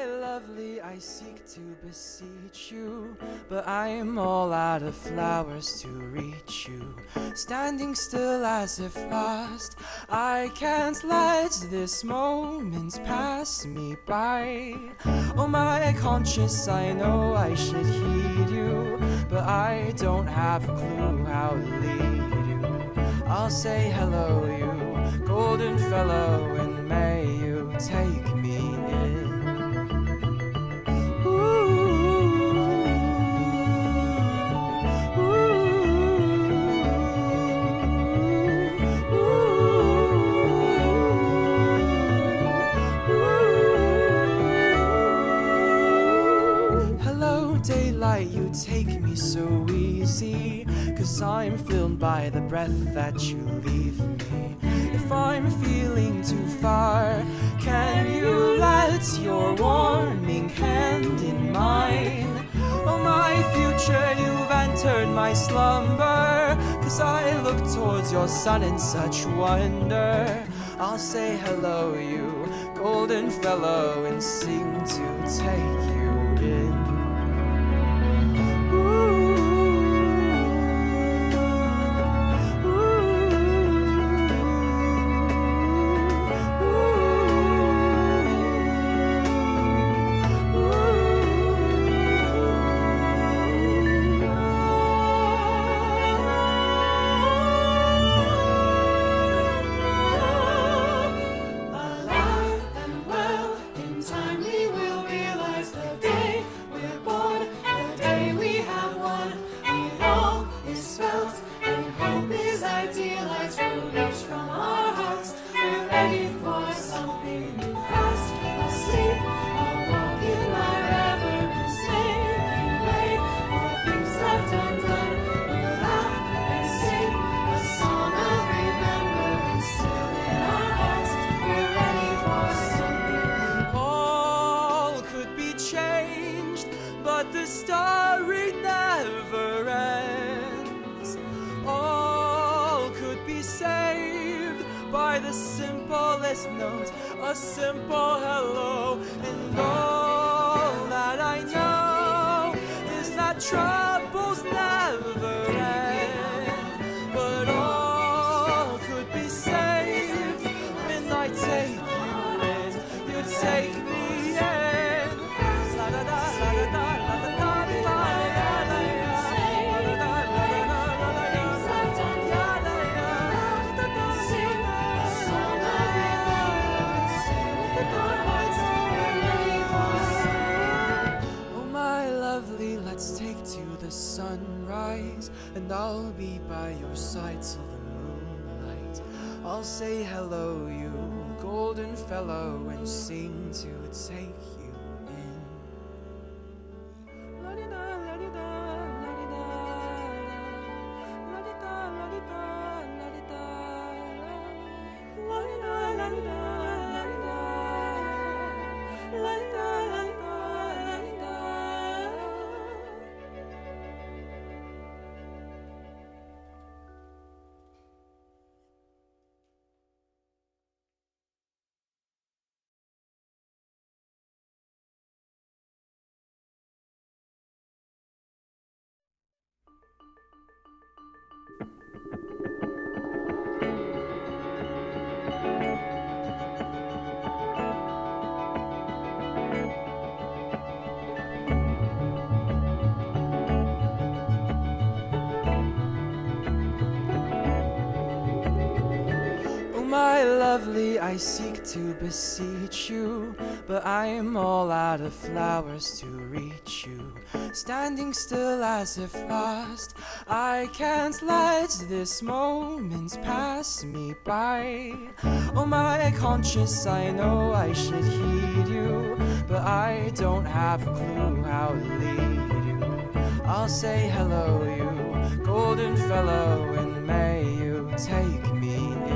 lovely, I seek to beseech you, but I am all out of flowers to reach you. Standing still as if lost, I can't let this moment pass me by. Oh my conscience, I know I should heed you, but I don't have a clue how to lead you. I'll say hello, you golden fellow, and may you take me in. Hello daylight, you take me so easy, 'cause I'm filled by the breath that you leave me. If I'm feeling too far, can you let your warming hand in mine? Oh my future, you've entered my slumber, 'cause I look towards your sun in such wonder. I'll say hello, you golden fellow, and sing to take you in. But the story never ends. All could be saved by the simplest note, a simple hello. And all that I know is that troubles never end. But all could be saved when I take you in. You take me in. La da da la da da. Let's take to the sunrise, and I'll be by your side till the moonlight. I'll say hello, you golden fellow, and sing to take you in. La-di-da, la-di-da, la-di-da, la-di-da, la-di-da, la-di-da, la-di-da, la-di-da, la-di-da, la-di-da, la-di-da. My lovely, I seek to beseech you, but I am all out of flowers to reach you. Standing still as if lost, I can't let this moment pass me by. Oh my conscience, I know I should heed you, but I don't have a clue how to lead you. I'll say hello, you golden fellow, and may you take me in.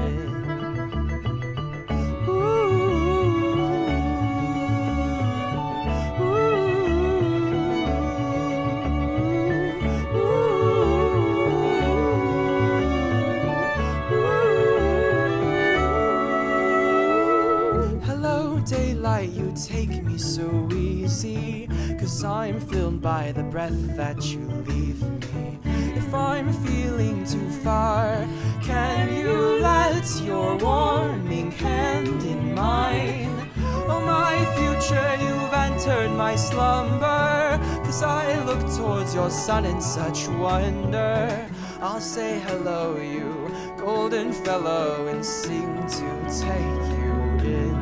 daylight, you take me so easy, 'cause I'm filled by the breath that you leave me. If I'm feeling too far, can you let your warming hand in mine? Oh, my future, you've entered my slumber, 'cause I look towards your sun in such wonder. I'll say hello, you golden fellow, and sing to take you in.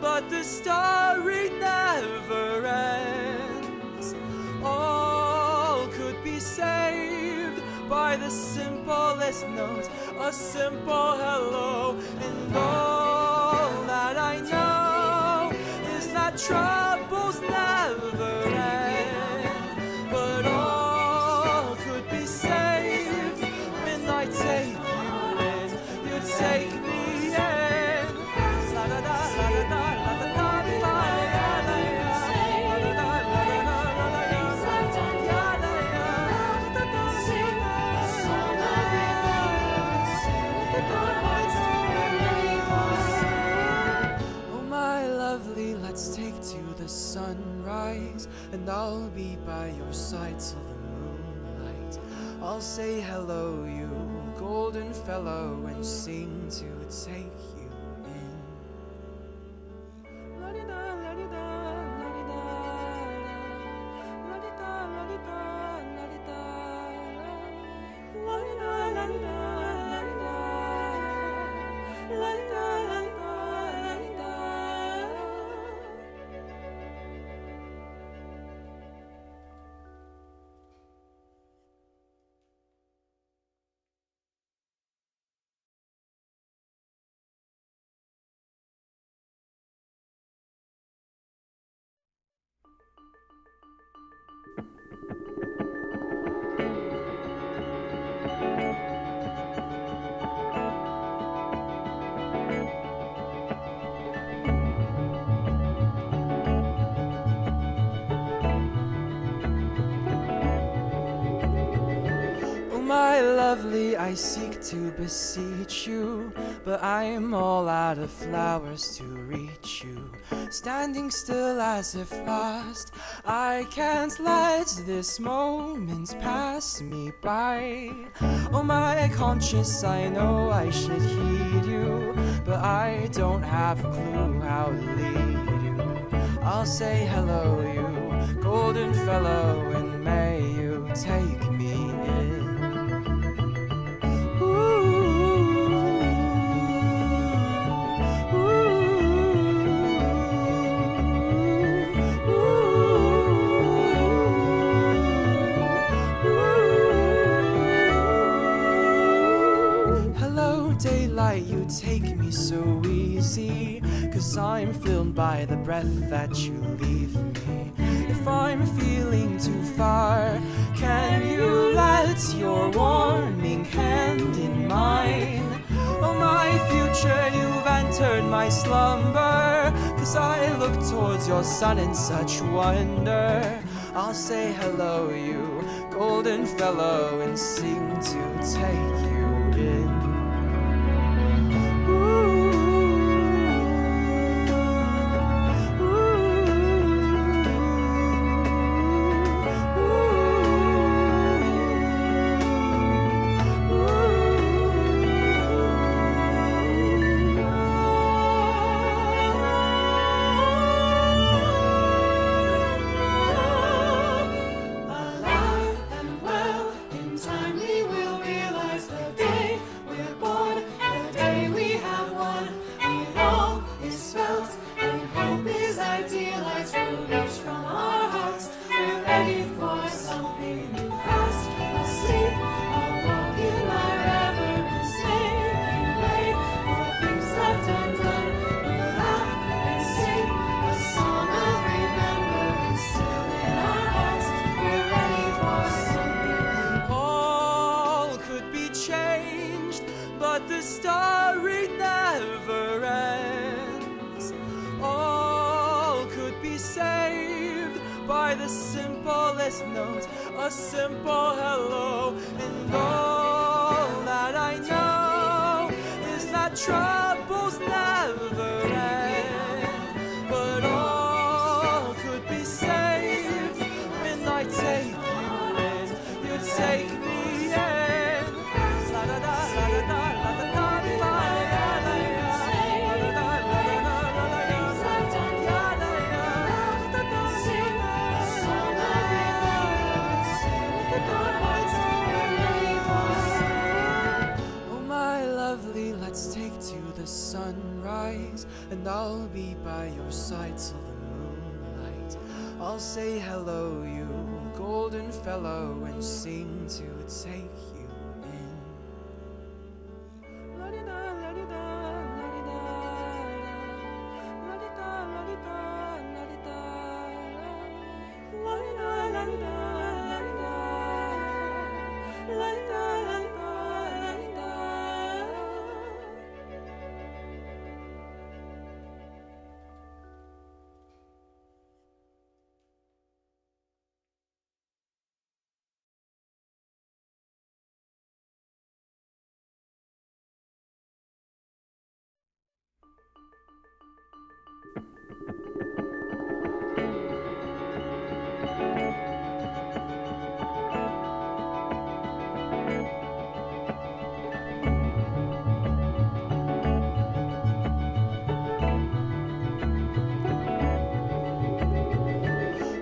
But the story never ends. All could be saved by the simplest note, a simple hello. And all that I know is that troubles never end. But all could be saved when I take you in. You take me in. La da da la da da. Let's take to the sunrise, and I'll be by your side till the moonlight. I'll say hello, you golden fellow, and sing to take you in. La-di-da, la-di-da, la-di-da, la-di-da, la-di-da, la-di-da, la-di-da, la-di-da, la-di-da, la-di-da. My lovely, I seek to beseech you, but I am all out of flowers to reach you. Standing still as if lost, I can't let this moment pass me by. Oh, my conscience, I know I should heed you, but I don't have a clue how to lead you. I'll say hello, you golden fellow, and may you take me in. Daylight, you take me so easy, 'cause I'm filled by the breath that you leave me. If I'm feeling too far, can you let your warming hand in mine? Oh, my future, you've entered my slumber, 'cause I look towards your sun in such wonder. I'll say hello, you golden fellow, and sing to take you in. the simplest note, a simple hello. And all that I know is that troubles never end, but all could be saved when I take you in. You take me in. La da da la da da la da da la la la la la oh my lovely, let's take to the sunrise, and I'll be by your side till the moonlight. I'll say hello, you golden fellow, and sing to take you in. La-di-da, la-di-da, la-di-da, la-di-da, la-di-da, la-di-da, la-di-da, la-di-da, la-di-da, la-di-da, la-di-da, la-di-da.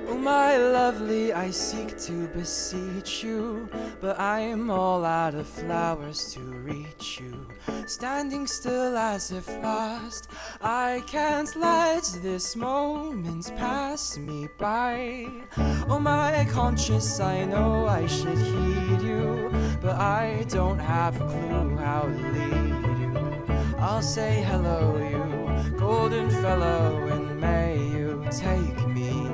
Oh my lovely, I seek to beseech you, but I am all out of flowers to reach you. Standing still as if lost, I can't let this moment pass me by. Oh my conscience, I know I should heed you, but I don't have a clue how to lead you. I'll say hello, you golden fellow, and may you take me in.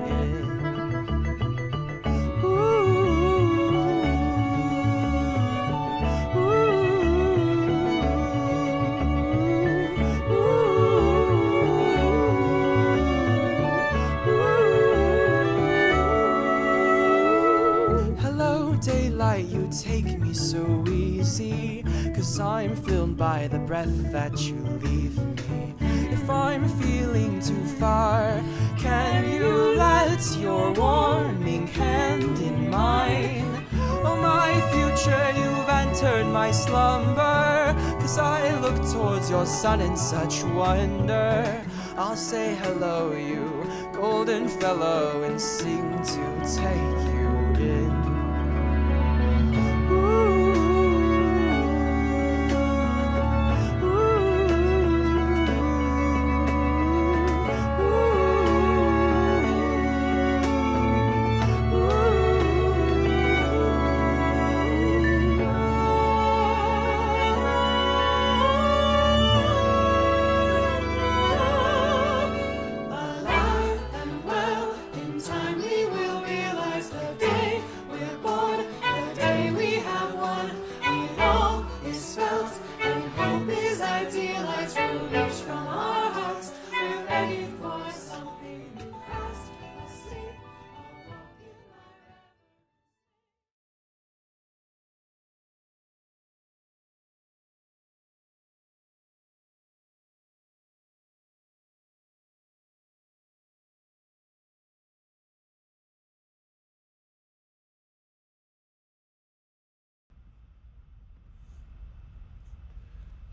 Hello, daylight, you take me so easy, 'cause I'm filled by the breath that you leave me. If I'm feeling too far, can you let your warming hand in mine? Oh my future, you've entered my slumber, 'cause I look towards your sun in such wonder. I'll say hello, you golden fellow, and sing to take you in.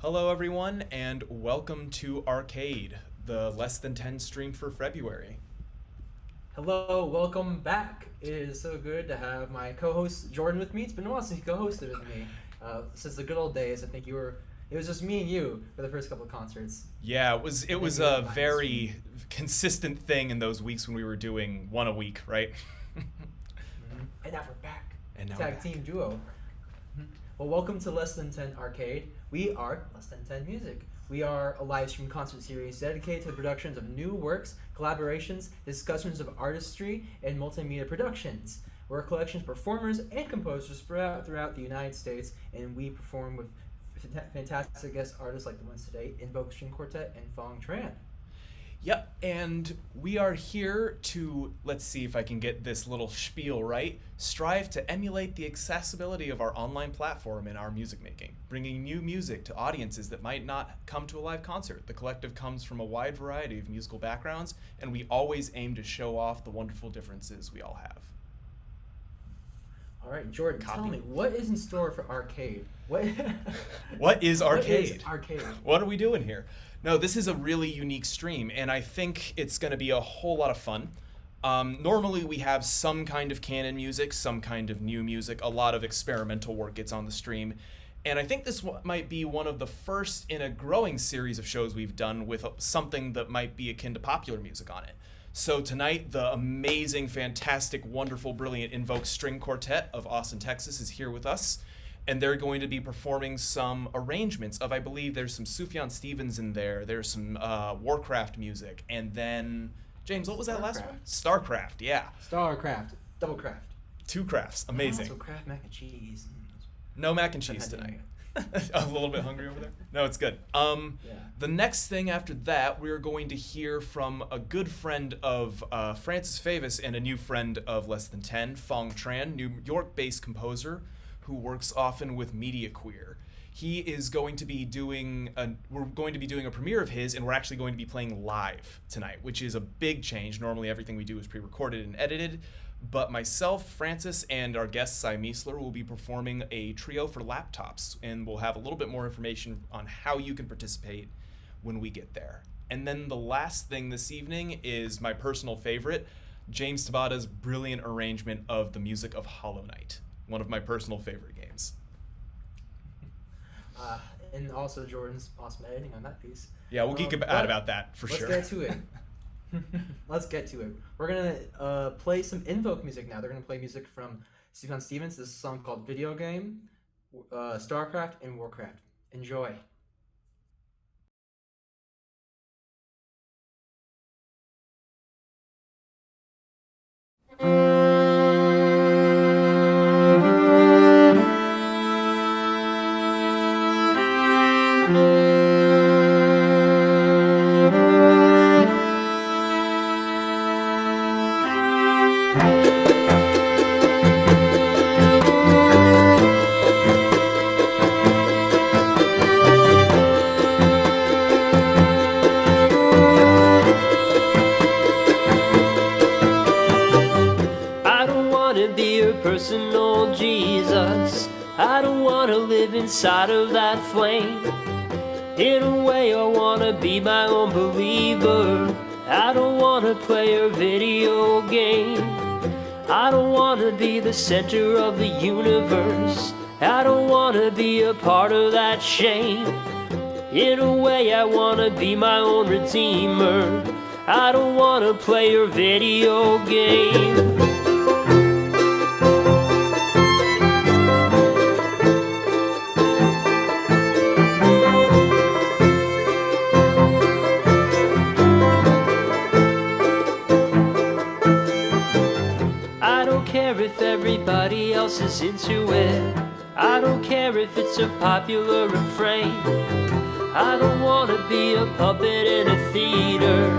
Hello everyone, and welcome to Arcade, the Less Than 10 stream for February. Hello, welcome back. It is so good to have my co-host Jordan with me. It's been a while since you co-hosted with me. Since the good old days, I think it was just me and you for the first couple of concerts. Yeah, it was a very consistent thing in those weeks when we were doing one a week, right? And now we're back. And now Tag we're back. team duo. Well, welcome to Less Than 10 Arcade. We are Less Than 10 Music. We are a live stream concert series dedicated to the productions of new works, collaborations, discussions of artistry, and multimedia productions. We're a collection of performers and composers throughout the United States, and we perform with fantastic guest artists like the ones today, Invoke String Quartet and Fong Tran. Yep, and we are here to, let's see if I can get this little spiel right, strive to emulate the accessibility of our online platform in our music making, bringing new music to audiences that might not come to a live concert. The collective comes from a wide variety of musical backgrounds, and we always aim to show off the wonderful differences we all have. All right, Jordan, tell Copy. me, what is in store for Arcade? What What is Arcade? What is Arcade? What are we doing here? No, this is a really unique stream, and I think it's going to be a whole lot of fun. Normally we have some kind of canon music, some kind of new music, a lot of experimental work gets on the stream, and I think this might be one of the first in a growing series of shows we've done with something that might be akin to popular music on it. So tonight, the amazing, fantastic, wonderful, brilliant Invoke String Quartet of Austin, Texas is here with us. And they're going to be performing some arrangements of, I believe there's some Sufjan Stevens in there, there's some Warcraft music, and then, James, what was that last one? Starcraft, yeah. Starcraft, double craft. 2 crafts, amazing. Also Kraft mac and cheese. No mac and cheese tonight. A little bit hungry over there? No, it's good. The next thing after that, we're going to hear from a good friend of Francis Favis and a new friend of Less Than 10, Fong Tran, New York-based composer who works often with Media Queer. He is going to be doing we're going to be doing a premiere of his, and we're actually going to be playing live tonight, which is a big change. Normally everything we do is pre-recorded and edited, but myself, Francis, and our guest Cy Miesler will be performing a trio for laptops, and we'll have a little bit more information on how you can participate when we get there. And then the last thing this evening is my personal favorite, James Tabata's brilliant arrangement of the music of Hollow Knight, one of my personal favorite games. And also Jordan's awesome editing on that piece. Yeah, we'll geek out about that for sure. Let's get to it. Let's get to it. We're gonna play some Invoke music now. They're gonna play music from Sufjan Stevens. This is a song called Video Game, Starcraft, and Warcraft. Enjoy. Personal Jesus, I don't want to live inside of that flame. In a way I want to be my own believer. I don't want to play a video game. I don't want to be the center of the universe. I don't want to be a part of that shame. In a way I want to be my own redeemer. I don't want to play your video game. If everybody else is into it, I don't care if it's a popular refrain. I don't want to be a puppet in a theater.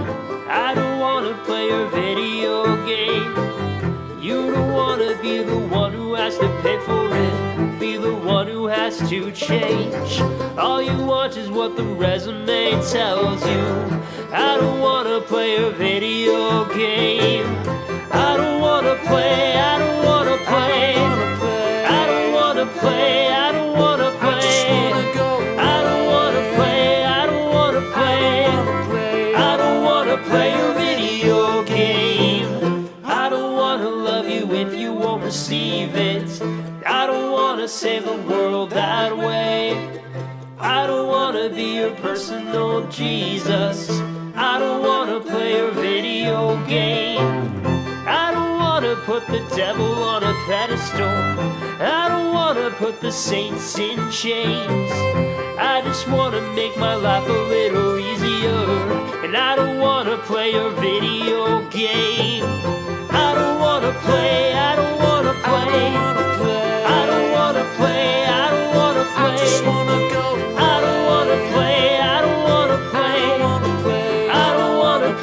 I don't want to play a video game. You don't want to be the one who has to pay for it, be the one who has to change. All you want is what the resume tells you. I don't want to play a video game. I don't want to play, I don't want to play, I don't want to play, I don't want to play, I just wanna go. I don't want to play, I don't want to play, I don't want to play a video game. I don't want to love you if you won't receive it. I don't want to save the world that way. I don't want to be your personal Jesus. I don't want to play a video game. I don't want to put the devil on a pedestal. I don't want to put the saints in chains. I just want to make my life a little easier. And I don't want to play a video game. I don't want to play, I don't want to play, I don't want to play, I don't want to play, I just want to go. I don't want to play, I don't want to play, I don't want to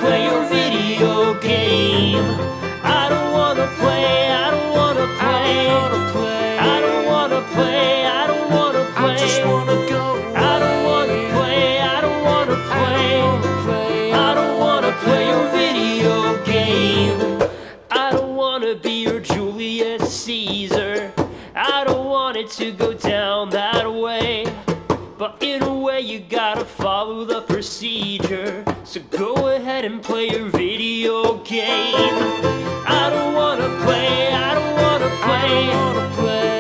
procedure. So go ahead and play your video game. I don't wanna play, I don't wanna play.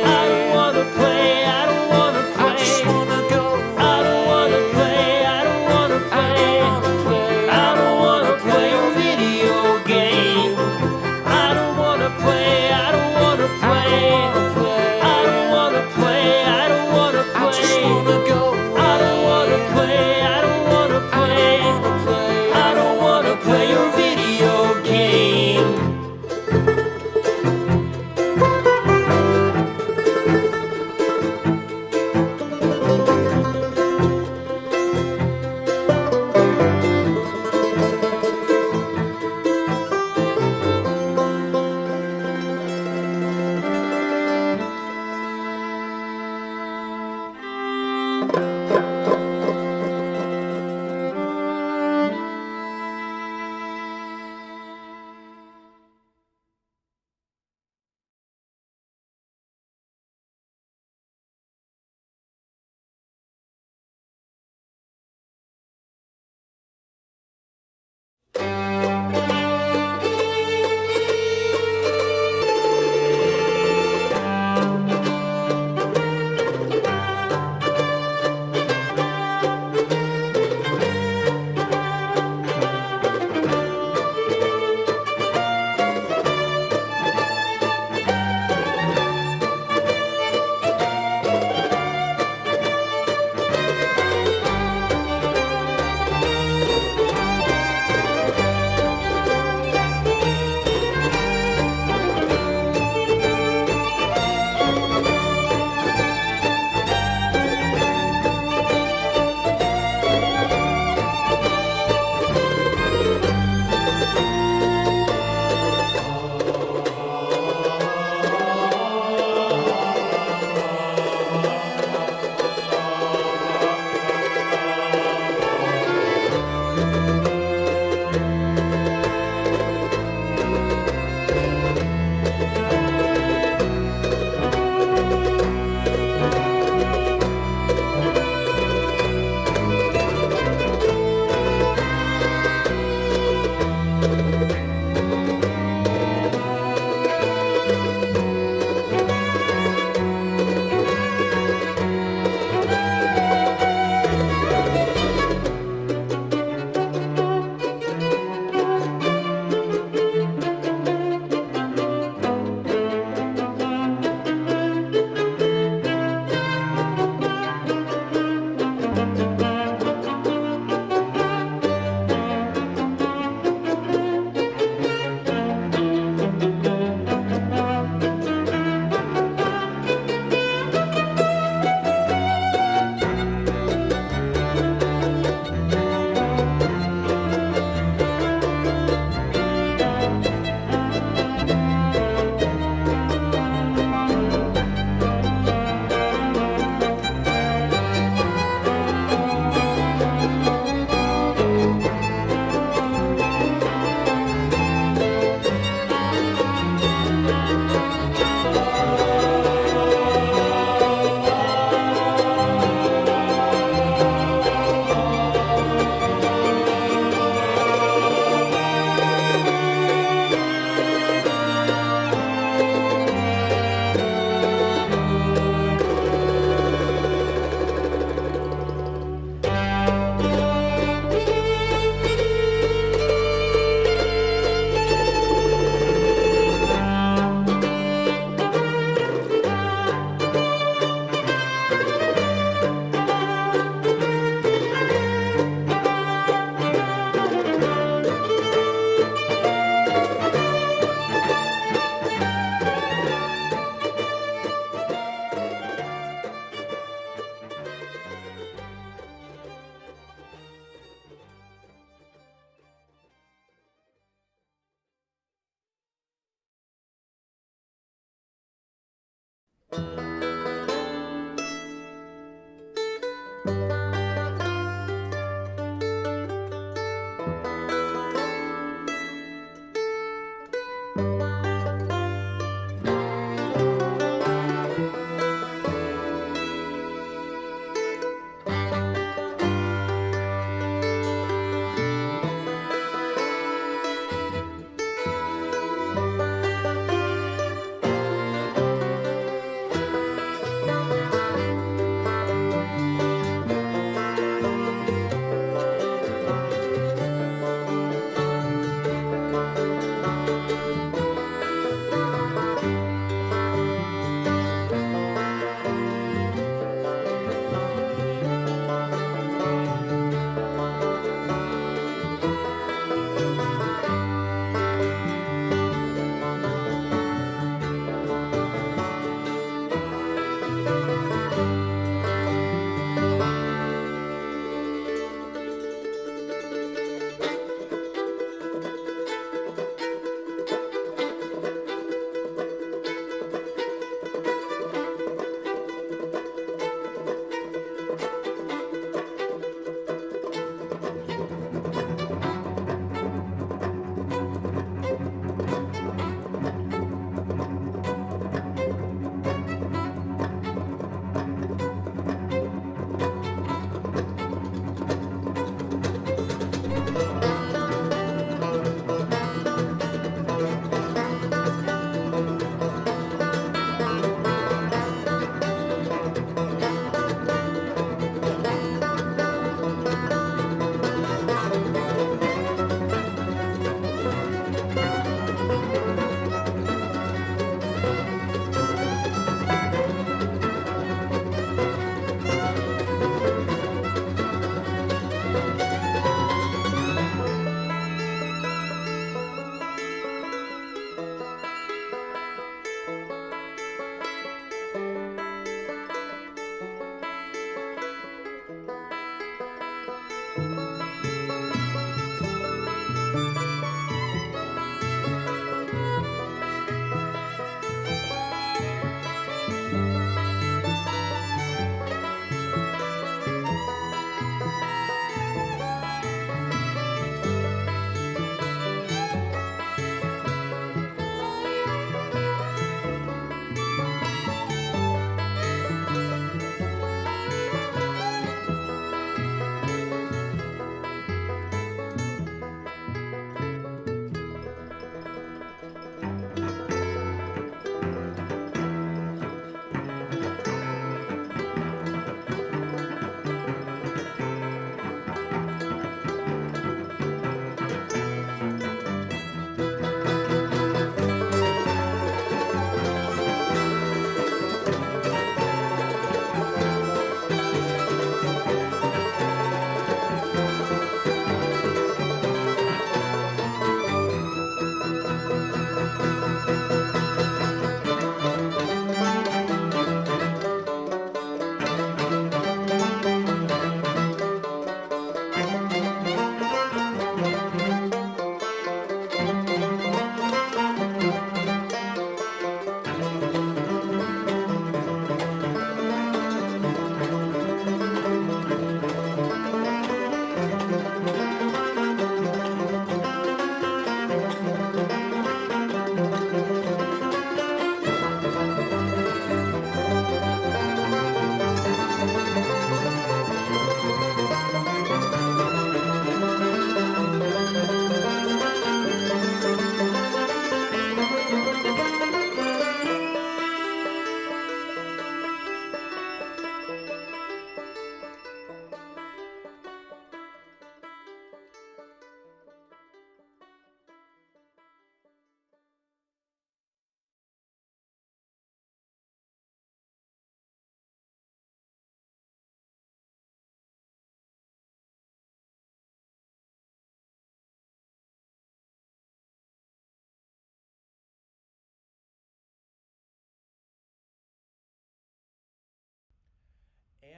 I don't wanna play, I don't wanna play. I just wanna go. I don't wanna play, I don't wanna play. I don't wanna play your video game. I don't wanna play, I don't wanna play. I don't wanna play, I don't wanna I just play. wanna go. I don't wanna play, I don't wanna play. I don't wanna play your video game.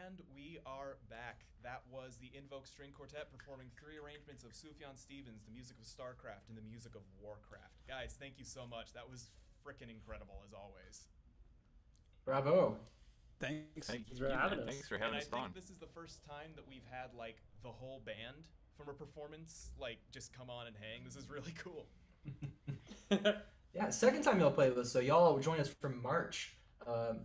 And we are back. That was the Invoke String Quartet performing 3 arrangements of Sufjan Stevens, the music of StarCraft, and the music of Warcraft. Guys, thank you so much. That was freaking incredible, as always. Bravo. Thanks. Thanks for having us. Thanks for having And us I on. think this is the first time that we've had, like, the whole band from a performance, like, just come on and hang. This is really cool. Yeah, second time y'all played with us, so y'all joined us from March. My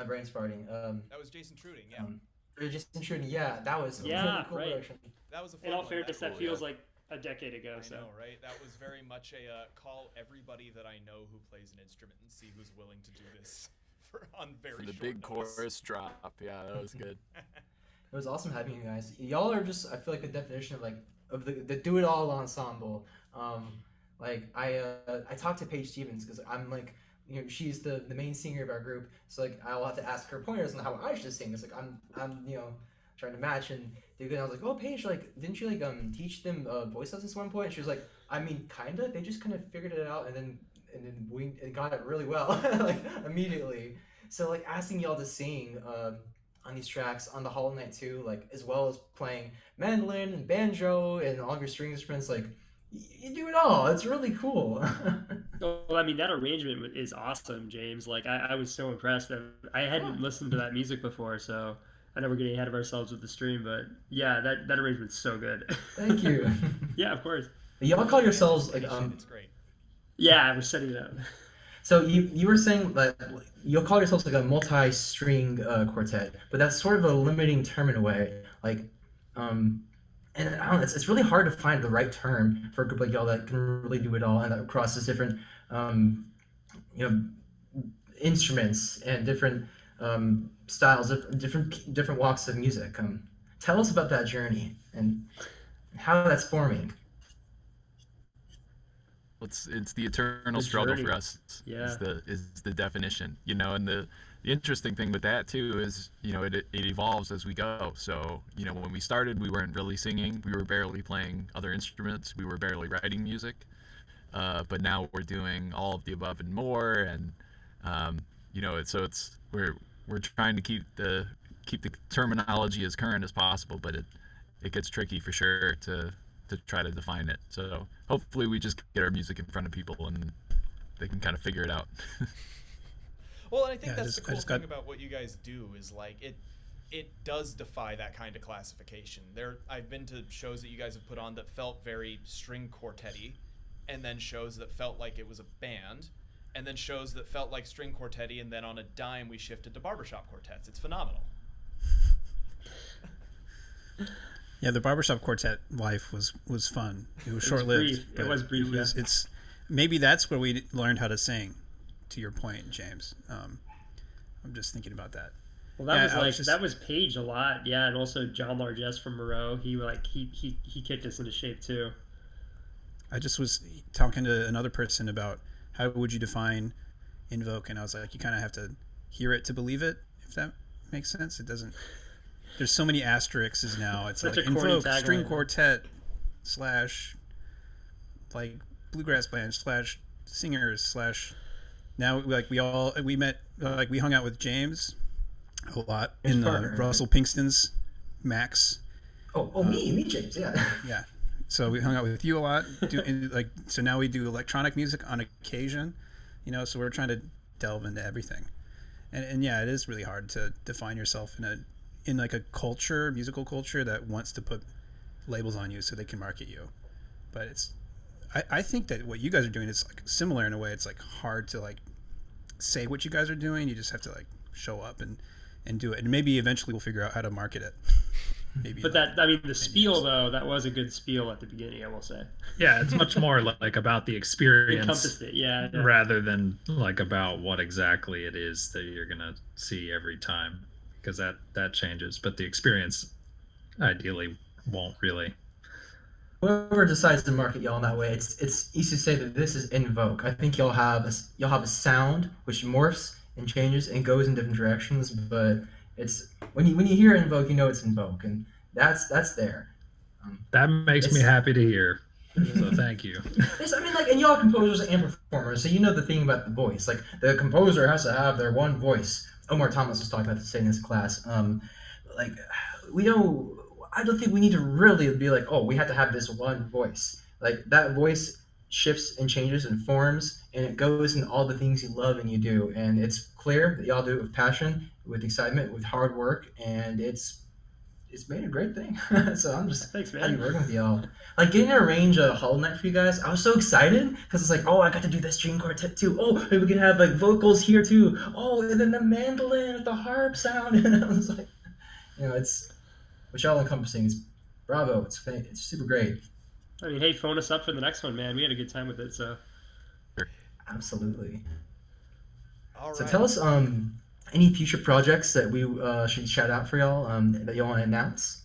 brain's farting. That was Jason Truding, yeah. Just intruding. Yeah, that was a Yeah, really cool right. production. That was a fun In all one. fairness, that cool, feels yeah. like a decade ago. I So know, right? That was very much a call everybody that I know who plays an instrument and see who's willing to do this on very For the short big notice. chorus drop. Yeah, that was good. It was awesome having you guys. Y'all are just, I feel like, the definition of the do it all ensemble. I talked to Paige Stevens because I'm like, you know, she's the main singer of our group, so like I'll have to ask her pointers on how I should sing. It's like I'm you know, trying to match and do good. And I was like, oh Paige, like didn't you like teach them voice lessons at one point? And she was like, I mean, kinda. They just kind of figured it out and then we got it really well like immediately. So like asking y'all to sing on these tracks on the Hollow Knight 2, like as well as playing mandolin and banjo and all of your string instruments, like you do it all. It's really cool. well, I mean, that arrangement is awesome, James. Like, I was so impressed that I hadn't listened to that music before, so I know we're getting ahead of ourselves with the stream, but yeah, that arrangement's so good. Thank you. Yeah, of course. Y'all call yourselves like It's great. Yeah, we're setting it up. So you were saying that you'll call yourselves like a multi-string quartet, but that's sort of a limiting term in a way. Like, and I don't know, it's really hard to find the right term for a group like y'all that can really do it all and that crosses different, you know, instruments and different styles, different walks of music. Tell us about that journey and how that's forming. It's the eternal The struggle journey. for us. Yeah. Is the definition, you know, and the interesting thing with that too is, you know, it evolves as we go. So, you know, when we started, we weren't really singing, we were barely playing other instruments, we were barely writing music, but now we're doing all of the above and more, and you know, we're trying to keep the terminology as current as possible, but it gets tricky for sure to try to define it. So hopefully we just get our music in front of people and they can kind of figure it out. Well, and I think Yeah, that's the I cool just thing got- about what you guys do is like it does defy that kind of classification. I've been to shows that you guys have put on that felt very string quartet-y, and then shows that felt like it was a band, and then shows that felt like string quartet-y, and then on a dime we shifted to barbershop quartets. It's phenomenal. Yeah, the barbershop quartet life was fun. It was short lived. brief. It was brief, yeah. It's maybe that's where we learned how to sing. To your point, James. I'm just thinking about that. Well, that Yeah, was I like was just- that was Paige a lot, yeah, and also John Largess from Moreau. He kicked us into shape too. I just was talking to another person about how would you define Invoke, and I was like, you kind of have to hear it to believe it, if that makes sense. It doesn't. There's so many asterisks now. It's Such like a corny Invoke string tagline. quartet / like bluegrass band / singers / now like we hung out with James a lot His in partner, right? Russell Pinkston's Max. Me, James, yeah. Yeah. So we hung out with you a lot. So now we do electronic music on occasion, you know. So we're trying to delve into everything, and yeah, it is really hard to define yourself in like a musical culture that wants to put labels on you so they can market you. But I think that what you guys are doing is like similar in a way. It's like hard to like say what you guys are doing. You just have to like show up and do it, and maybe eventually we'll figure out how to market it. Maybe. But the spiel though, that was a good spiel at the beginning, I will say. Yeah, it's much more like about the It experience encompassed it, yeah. rather than like about what exactly it is that you're gonna see every time, because that changes. But the experience ideally won't really. Whoever decides to market y'all in that way, it's easy to say that this is Invoke. I think y'all have a sound which morphs and changes and goes in different directions, but it's when you hear Invoke, you know it's Invoke, and that's there. That makes me It's- happy to hear. So thank you. And y'all are composers and performers, so you know the thing about the voice. Like the composer has to have their one voice, Omar Thomas was talking about this in his class. Like, we don't. I don't think we need to really be like, oh, we have to have this one voice. Like that voice shifts and changes and forms, and it goes in all the things you love and you do. And it's clear that y'all do it with passion, with excitement, with hard work, and it's made a great thing. So I'm just Thanks, man. happy working with y'all. Like getting to arrange a Hollow Knight for you guys, I was so excited because it's like, oh, I got to do that string quartet too. Oh, maybe we can have like vocals here too. Oh, and then the mandolin with the harp sound. And I was like, it's what y'all encompassing is bravo. It's super great. I mean, hey, phone us up for the next one, man. We had a good time with it, so. Absolutely. All So right. tell us any future projects that we should shout out for y'all that y'all want to announce.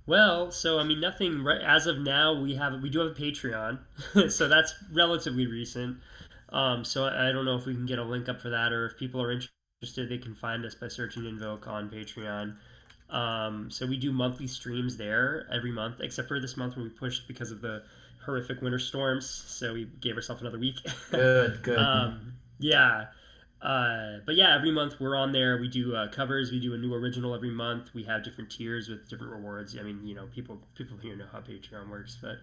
Well, so I mean, nothing right as of now. We do have a Patreon, so that's relatively recent. So I don't know if we can get a link up for that, or if people are interested, they can find us by searching Invoke on Patreon. So we do monthly streams there every month, except for this month where we pushed because of the horrific winter storms. So we gave ourselves another week. Good. Yeah. But yeah, every month we're on there. We do covers. We do a new original every month. We have different tiers with different rewards. I mean, people here know how Patreon works, but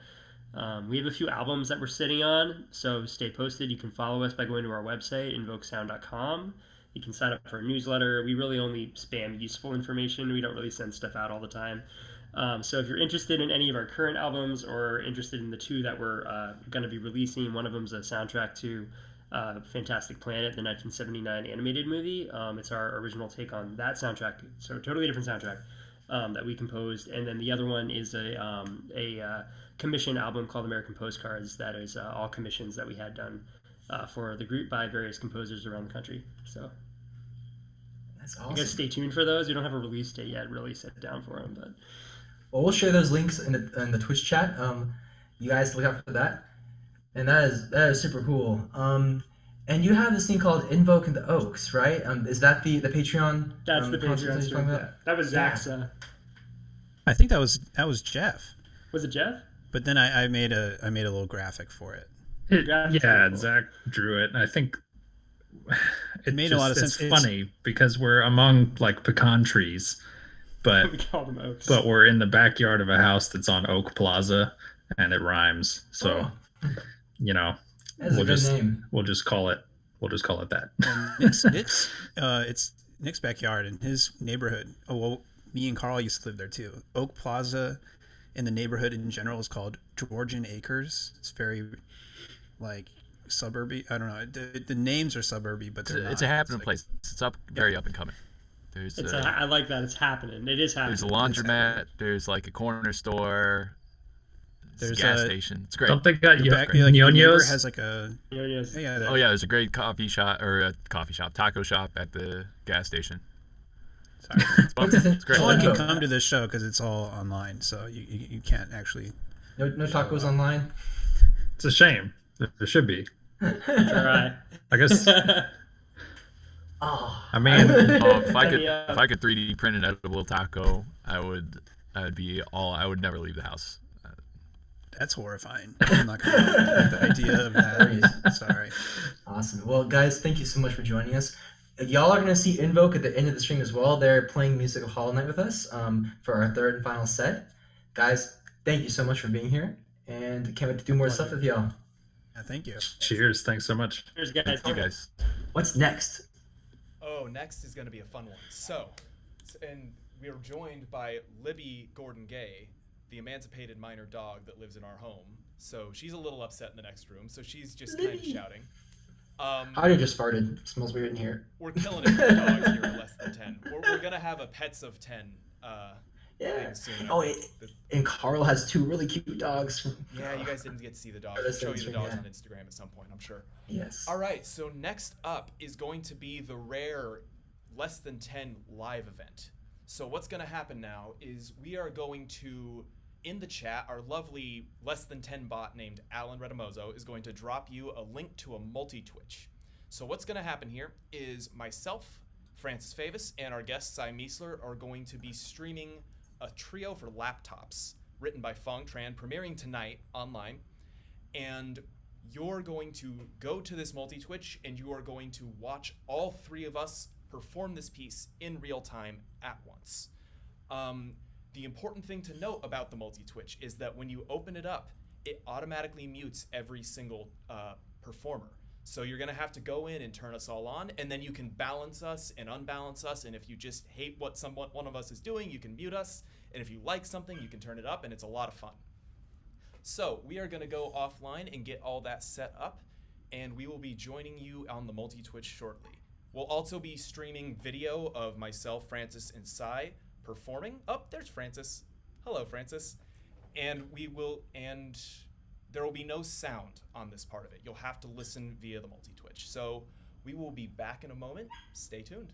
we have a few albums that we're sitting on. So stay posted. You can follow us by going to our website, invokesound.com. You can sign up for a newsletter. We really only spam useful information. We don't really send stuff out all the time. So if you're interested in any of our current albums or interested in the two that we're going to be releasing, one of them's a soundtrack to Fantastic Planet, the 1979 animated movie. It's our original take on that soundtrack, so a totally different soundtrack that we composed. And then the other one is a commission album called American Postcards that is all commissions that we had done for the group by various composers around the country. So That's I awesome. guess stay tuned for those. We don't have a release date yet, really set down for them, but Well, we'll share those links in the Twitch chat. You guys look out for that. And that is super cool. And you have this thing called Invoke in the Oaks, right? Is that the Patreon? that's the concert Patreon that you're stream. talking Yeah. about? That was Zach's. I think that was Jeff. Was it Jeff? But then I made a little graphic for it. Yeah, Zach drew it. I think It made a lot of sense. It's funny because we're among like pecan trees, but We call them oaks. but we're in the backyard of a house that's on Oak Plaza, and it rhymes. So, That's a we'll good just name. we'll just call it that. And it's Nick's backyard in his neighborhood. Oh well, me and Carl used to live there too. Oak Plaza, and the neighborhood in general is called Georgian Acres. It's very like suburby. I don't know. The names are suburby, but they're It's not. a happening like- place. It's very up and coming. There's I like that. It's happening. It is happening. there's a laundromat. There's like a corner store. There's a There's gas a- station. It's great. Don't they got The back, your neighbor Ñoños? has like a yeah. Oh yeah, there's a great taco shop at the gas station. Sorry. It's fun. It's great. Oh, No one can Invoke. come to this show because it's all online, so you can't actually. No tacos online. It's a shame. There should be. All right. I guess. Oh, I mean, Oh, if I could Yeah. if I could 3D print an edible taco, I would never leave the house. That's horrifying. I'm not gonna like the idea of that. Sorry. awesome. Well, guys, thank you so much for joining us. Y'all are going to see Invoke at the end of the stream as well. They're playing music of Hollow Knight with us for our third and final set. Guys, thank you so much for being here, and can't wait to do more stuff with y'all. Yeah, thank you. cheers. Thanks so much. Cheers, guys. You guys. What's next? Oh, next is going to be a fun one. And we are joined by Libby Gordon Gay, the emancipated minor dog that lives in our home. So she's a little upset in the next room, so she's just kind of shouting. Hardy just farted. Smells weird in here. We're killing it with dogs here at Less Than 10. We're going to have a Pets of 10 Yeah. thing soon. Oh, and Carl has two really cute dogs. Yeah, you guys didn't get to see the dogs. Oh, I'll that's show you the dogs yeah. on Instagram at some point, I'm sure. Yes. All right, so next up is going to be the rare Less Than 10 live event. So what's going to happen now is we are going to, in the chat, our lovely Less Than 10 bot named Alan Redamozo is going to drop you a link to a multi-Twitch. So what's going to happen here is myself, Francis Favis, and our guest, Cy Miesler, are going to be streaming a trio for laptops written by Fong Tran, premiering tonight online. And you're going to go to this multi-twitch and you are going to watch all three of us perform this piece in real time at once. The important thing to note about the multi-twitch is that when you open it up, it automatically mutes every single performer. So you're gonna have to go in and turn us all on, and then you can balance us and unbalance us, and if you just hate what one of us is doing, you can mute us, and if you like something, you can turn it up, and it's a lot of fun. So we are gonna go offline and get all that set up, and we will be joining you on the multi-twitch shortly. We'll also be streaming video of myself, Francis, and Sai performing. Oh, there's Francis. Hello, Francis. And there will be no sound on this part of it. You'll have to listen via the multi-twitch. So we will be back in a moment. Stay tuned.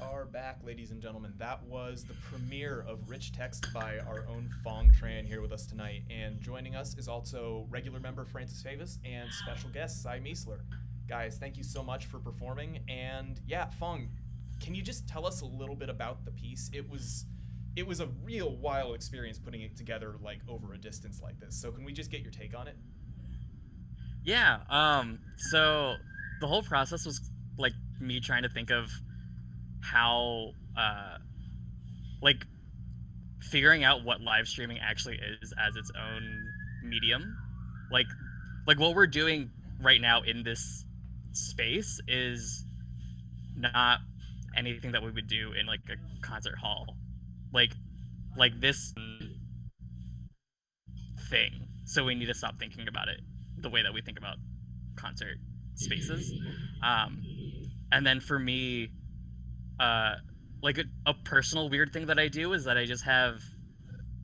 are back, ladies and gentlemen. That was the premiere of Rich Text by our own Fong Tran here with us tonight. And joining us is also regular member Francis Favis and special guest Cy Meisler. Guys, thank you so much for performing. And yeah, Fong, can you just tell us a little bit about the piece? It was a real wild experience putting it together like over a distance like this. So can we just get your take on it? Yeah, so the whole process was like me trying to think of how like figuring out what live streaming actually is as its own medium. Like what we're doing right now in this space is not anything that we would do in like a concert hall. Like this thing. So we need to stop thinking about it the way that we think about concert spaces. And then for me, like a personal weird thing that I do is that I just have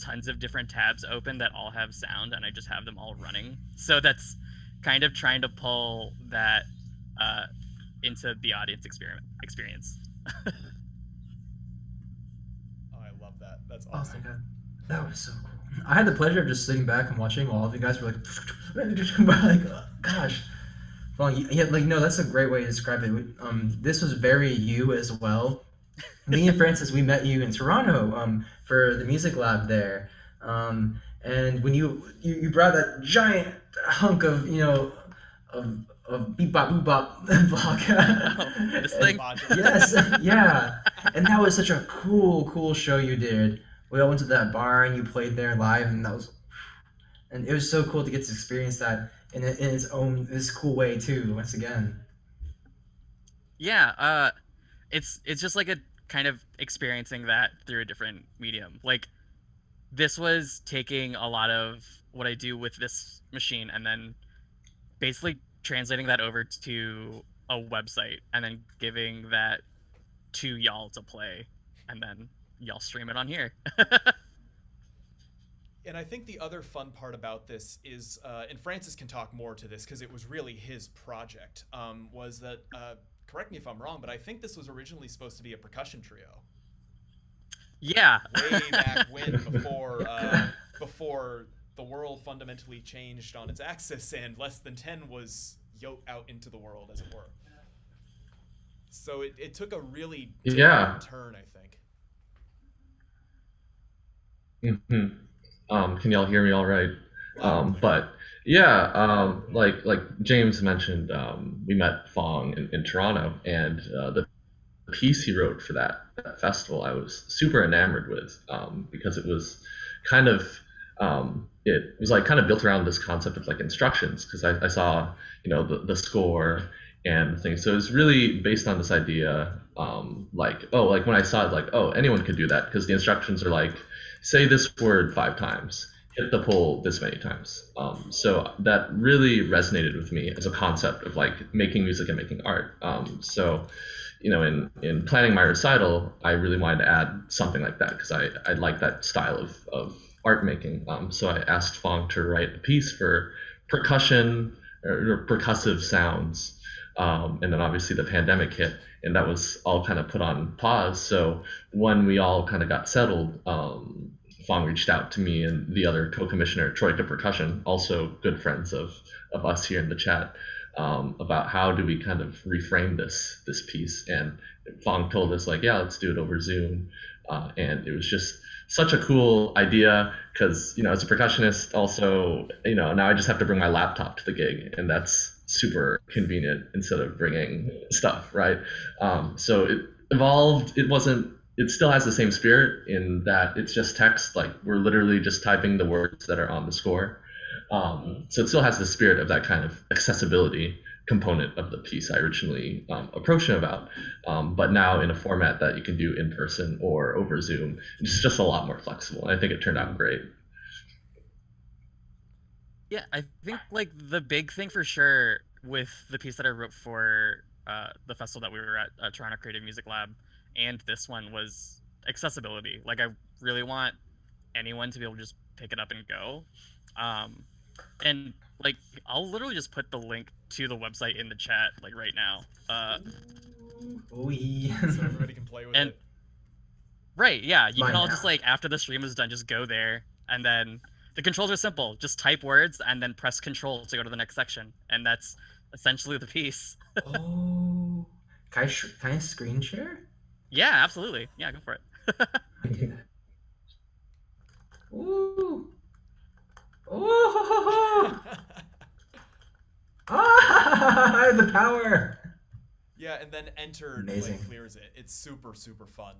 tons of different tabs open that all have sound, and I just have them all running. So that's kind of trying to pull that into the audience experience. Oh, I love that. That's Oh awesome. my god, that was so cool. I had the pleasure of just sitting back and watching while all of you guys were like, gosh. Well, yeah, like no, that's a great way to describe it. This was very you as well. Me and Francis, we met you in Toronto for the music lab there, and when you brought that giant hunk of of beep bop boop bop block. This thing. Yes, yeah, and that was such a cool show you did. We all went to that bar and you played there live, and it was so cool to get to experience that in this cool way too. Once again. Yeah, it's just like a kind of experiencing that through a different medium. Like this was taking a lot of what I do with this machine and then basically translating that over to a website and then giving that to y'all to play, and then y'all stream it on here. And I think the other fun part about this is, and Francis can talk more to this because it was really his project, was that, correct me if I'm wrong, but I think this was originally supposed to be a percussion trio. Yeah. Way back when, before the world fundamentally changed on its axis and Less Than 10 was yoked out into the world, as it were. So it took a really different turn, I think. Can y'all hear me all right? But yeah, like James mentioned, we met Fong in Toronto, and the piece he wrote for that festival I was super enamored with, because it was kind of it was like kind of built around this concept of like instructions, because I saw the score and things, so it was really based on this idea, like when I saw it, like, oh, anyone could do that, because the instructions are like, say this word 5 times, hit the pull this many times. So that really resonated with me as a concept of like making music and making art. So in planning my recital, I really wanted to add something like that, because I like that style of art making. So I asked Fong to write a piece for percussion or percussive sounds. And then obviously the pandemic hit, and that was all kind of put on pause. So when we all kind of got settled, Fong reached out to me and the other co-commissioner, Troika Percussion, also good friends of us here in the chat, about how do we kind of reframe this piece. And Fong told us, like, yeah, let's do it over Zoom. And it was just such a cool idea, because as a percussionist also, now I just have to bring my laptop to the gig, and that's super convenient instead of bringing stuff, right? So it evolved. It still has the same spirit in that it's just text, like we're literally just typing the words that are on the score. So it still has the spirit of that kind of accessibility component of the piece I originally approached it about, but now in a format that you can do in person or over Zoom. It's just a lot more flexible, and I think it turned out great. Yeah, I think like the big thing for sure with the piece that I wrote for the festival that we were at, Toronto Creative Music Lab, and this one was accessibility. Like I really want anyone to be able to just pick it up and go. And like I'll literally just put the link to the website in the chat like right now. Ooh. so everybody can play with And it. right, yeah, you Mine can all now. just like after the stream is done, just go there, and then the controls are simple. Just type words and then press Control to go to the next section, and that's essentially the piece. Oh. Can I screen share? Yeah, absolutely. Yeah, go for it. I do that. Ooh. Oh. Ah, I have the power. Yeah, and then enter Amazing. like clears it. It's super fun.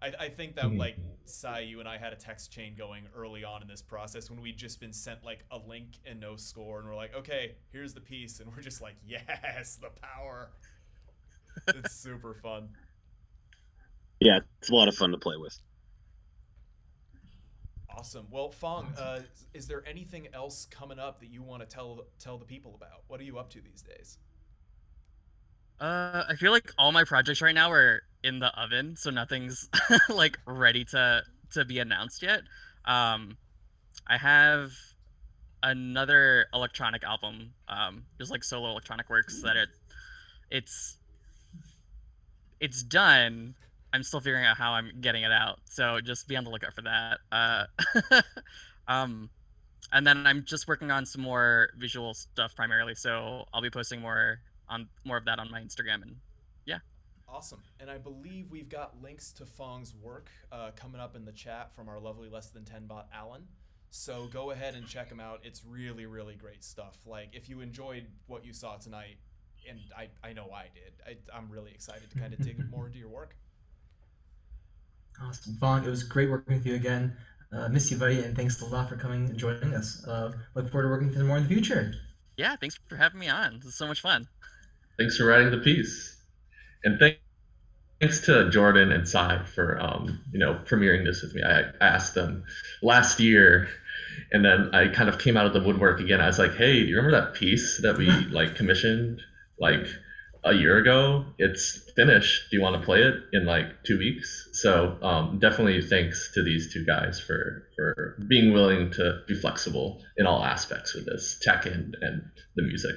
I think that like Sai, you and I had a text chain going early on in this process when we'd just been sent like a link and no score, and we're like, okay, here's the piece, and we're just like, yes, the power. It's super fun. Yeah, it's a lot of fun to play with. Awesome. Well, Fong, is there anything else coming up that you want to tell the people about? What are you up to these days? I feel like all my projects right now are in the oven, so nothing's like ready to be announced yet. I have another electronic album, just like solo electronic works that it's done. I'm still figuring out how I'm getting it out, so just be on the lookout for that. Um, and then I'm just working on some more visual stuff primarily, so I'll be posting more of that on my Instagram, and yeah. Awesome. And I believe we've got links to Fong's work coming up in the chat from our lovely Less Than 10 bot, Alan. So go ahead and check him out. It's really great stuff. Like, if you enjoyed what you saw tonight, and I know I did, I'm really excited to kind of dig more into your work. Awesome. Vaughn, it was great working with you again. Miss you, buddy, and thanks a lot for coming and joining us. Look forward to working with you more in the future. Yeah, thanks for having me on. This is so much fun. Thanks for writing the piece. And thanks to Jordan and Sai for premiering this with me. I asked them last year, and then I kind of came out of the woodwork again. I was like, "Hey, do you remember that piece that we like commissioned like a year ago? It's finished. Do you want to play it in like 2 weeks?" So definitely thanks to these two guys for being willing to be flexible in all aspects with this tech and the music.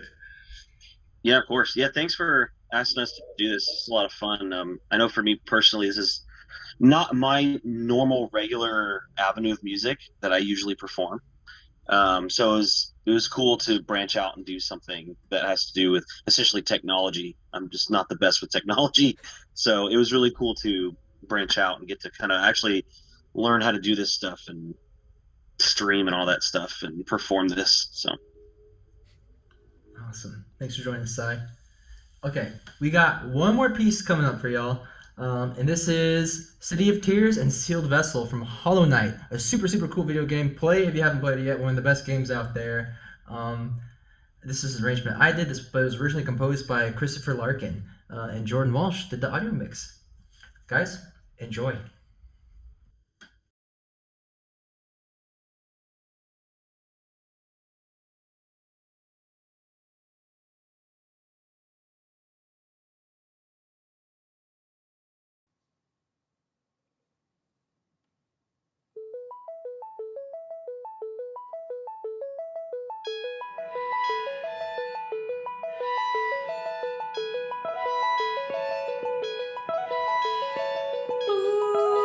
Yeah, of course. Yeah, thanks for asking us to do this. It's a lot of fun. I know for me personally, this is not my normal regular avenue of music that I usually perform. So it was cool to branch out and do something that has to do with essentially technology. I'm just not the best with technology, so it was really cool to branch out and get to kind of actually learn how to do this stuff and stream and all that stuff and perform this. So Awesome. Thanks for joining us, Sai. Okay, we got one more piece coming up for y'all. And this is City of Tears and Sealed Vessel from Hollow Knight, a super cool video game. Play it if you haven't played it yet. One of the best games out there. This is an arrangement I did this, but it was originally composed by Christopher Larkin, and Jordan Walsh did the audio mix. Guys, enjoy. Ooh.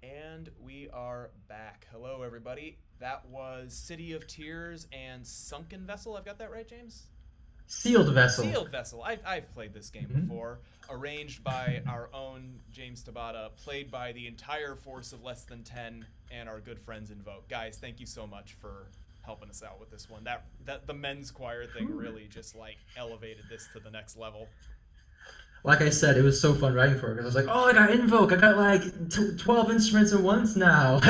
And we are back. Hello, everybody. That was City of Tears and Sunken Vessel. I've got that right, James? Sealed Vessel. Sealed Vessel. I've played this game before. Arranged by our own James Tabata, played by the entire force of Less Than 10 and our good friends Invoke. Guys, thank you so much for helping us out with this one. That the men's choir thing really just like elevated this to the next level. Like I said, it was so fun writing for it because I was like, oh, I got Invoke. I got like 12 instruments at once now.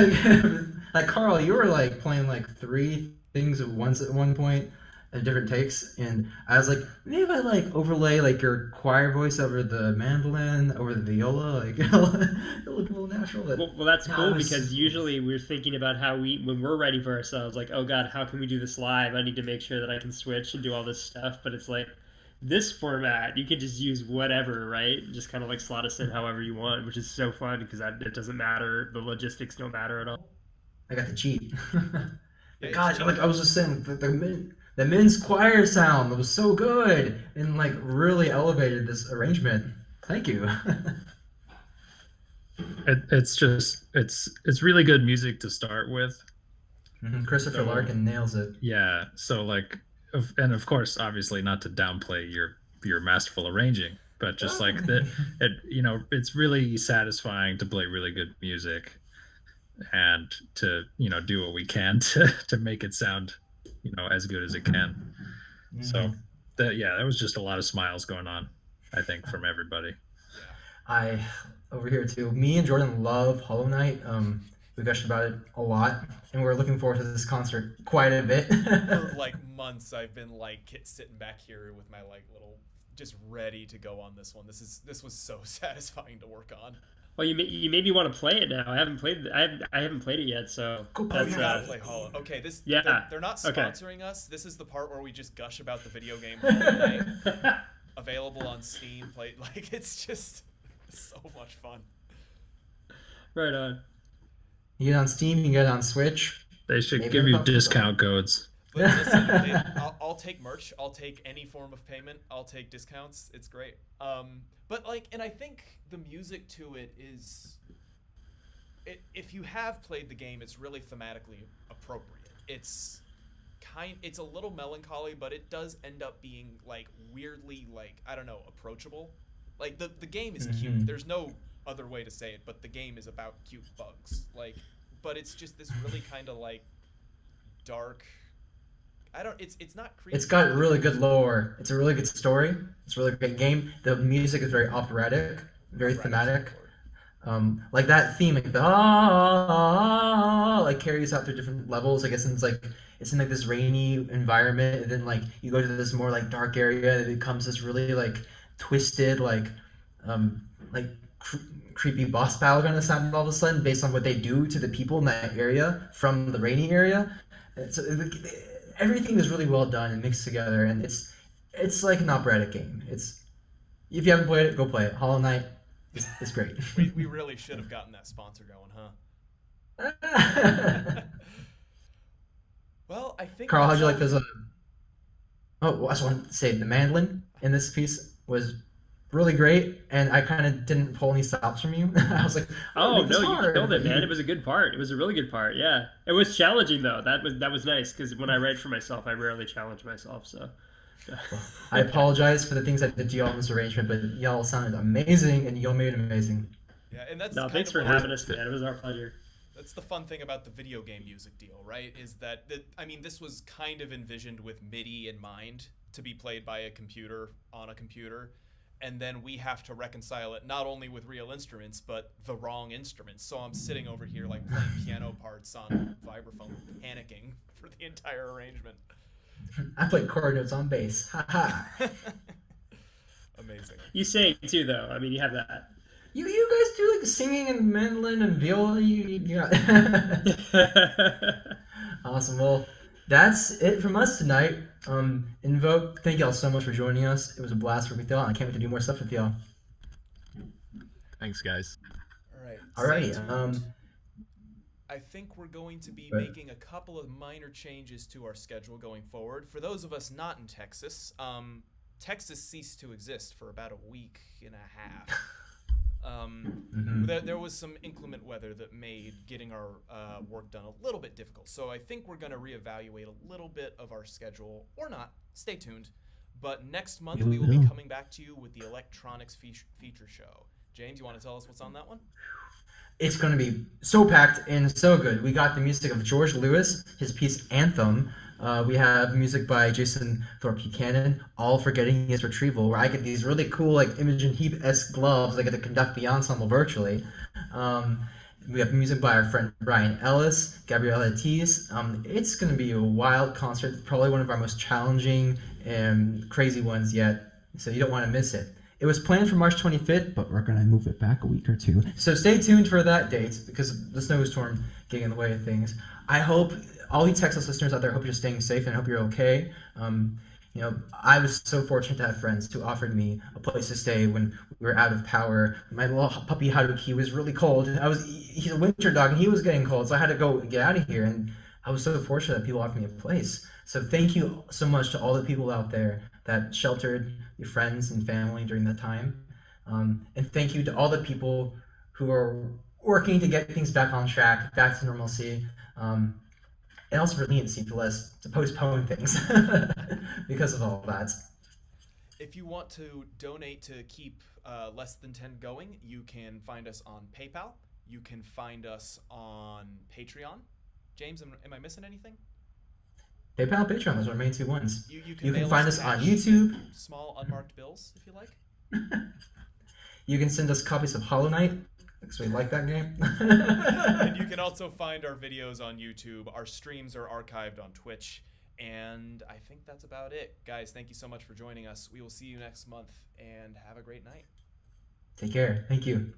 Like Carl, you were like playing like 3 things at once at one point and different takes. And I was like, maybe if I like overlay like your choir voice over the mandolin, over the viola, like it'll look a little natural. But, well, that's cool because usually we're thinking about how when we're writing for ourselves, like, oh God, how can we do this live? I need to make sure that I can switch and do all this stuff. But it's like, this format, you can just use whatever, right? Just kind of like slot us in however you want, which is so fun because it doesn't matter. The logistics don't matter at all. I got to cheat. God, like I was just saying, the men's choir sound was so good and like really elevated this arrangement. Thank you. It's really good music to start with. Christopher Larkin nails it. Yeah, so like, and of course, obviously, not to downplay your masterful arranging, but just like that, it's really satisfying to play really good music, and to do what we can to make it sound as good as it can. So that was just a lot of smiles going on, I think, from everybody. I over here too. Me and Jordan love Hollow Knight. We gushed about it a lot, and we're looking forward to this concert quite a bit. For like months, I've been like sitting back here with my like little, just ready to go on this one. This was so satisfying to work on. Well, you maybe want to play it now. I haven't played it yet, so you gotta play Hollow. Okay, they're not sponsoring us. This is the part where we just gush about the video game Hollow Knight. Available on Steam. It's just so much fun. Right on. You get it on Steam, you can get it on Switch. They should give you discount codes. But listen, I'll take merch. I'll take any form of payment. I'll take discounts. It's great. But and I think the music to it is, if you have played the game, it's really thematically appropriate. It's a little melancholy, but it does end up being like weirdly I don't know, approachable. Like the game is cute. There's no other way to say it, but the game is about cute bugs. But it's just this really kind of dark. It's not creepy. It's got really good lore. It's a really good story. It's a really great game. The music is very operatic, very thematic. Like that theme, like the carries out through different levels. I guess it's in this rainy environment, and then you go to this more dark area, and it becomes this really twisted creepy boss battle kind of sound all of a sudden based on what they do to the people in that area from the rainy area. So everything is really well done and mixed together, and it's like an operatic game. If you haven't played it, go play it. Hollow Knight is great. We really should have gotten that sponsor going, huh? Well, I think Carl, how'd you like this? I just wanted to say the mandolin in this piece was really great, and I kind of didn't pull any stops from you. I was like, "Oh no, you killed it, man! It was a good part. It was a really good part. Yeah, it was challenging though. That was nice because when I write for myself, I rarely challenge myself. So, I apologize for the things I did to y'all in this arrangement, but y'all sounded amazing, and y'all made it amazing. Yeah, and that's thanks for having us, man. It was our pleasure. That's the fun thing about the video game music deal, right? Is that this was kind of envisioned with MIDI in mind to be played by a computer on a computer. And then we have to reconcile it not only with real instruments, but the wrong instruments. So I'm sitting over here playing piano parts on vibraphone, panicking for the entire arrangement. I played chord notes on bass. Ha ha. Amazing. You sing too, though. I mean, you have that. You guys do singing and mandolin and viola. You got. Awesome. Well, that's it from us tonight. Invoke, thank y'all so much for joining us. It was a blast working with y'all, and I can't wait to do more stuff with y'all. Thanks, guys. Alrighty. I think we're going to be making a couple of minor changes to our schedule going forward. For those of us not in Texas, Texas ceased to exist for about a week and a half. There was some inclement weather that made getting our work done a little bit difficult. So I think we're going to reevaluate a little bit of our schedule, or not. Stay tuned. But next month we will be coming back to you with the electronics feature show. James, you want to tell us what's on that one? It's going to be so packed and so good. We got the music of George Lewis, his piece Anthem. We have music by Jason Thorpe Buchanan, All Forgetting His Retrieval, where I get these really cool, like, Imogen Heap-esque gloves. I get to conduct the ensemble virtually. We have music by our friend Brian Ellis, Gabriella Tees. It's going to be a wild concert, probably one of our most challenging and crazy ones yet, so you don't want to miss it. It was planned for March 25th, but we're going to move it back a week or two. So stay tuned for that date, because the snowstorm getting in the way of things. I hope all you Texas listeners out there, hope you're staying safe and I hope you're okay. You know, I was so fortunate to have friends who offered me a place to stay when we were out of power. My little puppy Haruki was really cold. He's a winter dog and he was getting cold, so I had to go get out of here. And I was so fortunate that people offered me a place. So thank you so much to all the people out there that sheltered your friends and family during that time. And thank you to all the people who are working to get things back on track, back to normalcy. And also for leniency for us to postpone things because of all that. If you want to donate to keep Less Than 10 going, you can find us on PayPal. You can find us on Patreon. James, am I missing anything? PayPal, Patreon, those are our main two ones. You can find us on YouTube. Small unmarked bills, if you like. You can send us copies of Hollow Knight, because we like that game. And you can also find our videos on YouTube. Our streams are archived on Twitch. And I think that's about it. Guys, thank you so much for joining us. We will see you next month, and have a great night. Take care. Thank you.